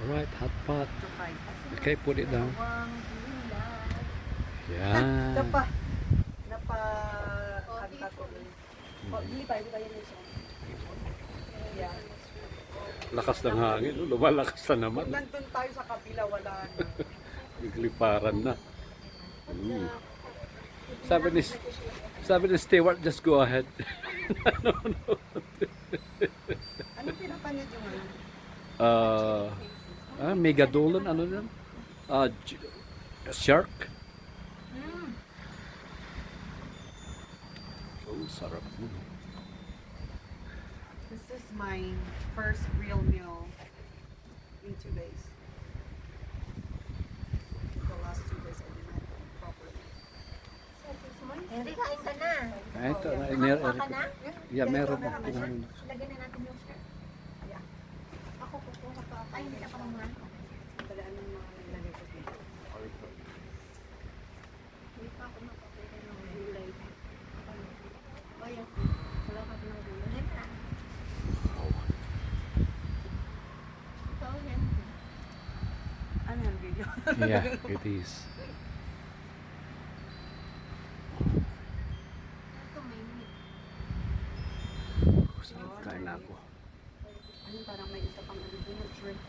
Alright, hot pot. Okay, put it down. Yeah. Yan. Napa kanta ko. Oh, dili ba yan siya? Yeah. Lakas ng hangin. Lumalakas na naman. Nandun tayo sa kabila, wala na. Nagliparan na. Sabi ni Stewart, just go ahead. No. Ano pinapanood yung Megalodon, ano yan? Shark. Oh, sarap. This is my first real meal in 2 days. The last 2 days I did not eat properly. Henry, kain ka na. Ito, Nakakuha ka na? yeah, meron na. Lagyan na natin yung shirt. Yeah. Ako kukuha pa. Ay, hindi ka pa naman. Tagaan ng mga nilagay ko dito. Hindi pa ako makapita ng gulay. Ay, wala ka ng gulay. Henry. Ikaw, Henry. Ano yung video? Yeah, it is. Ito may meat. Kain na ako. Ano parang may isa pang ano doon, shrimp.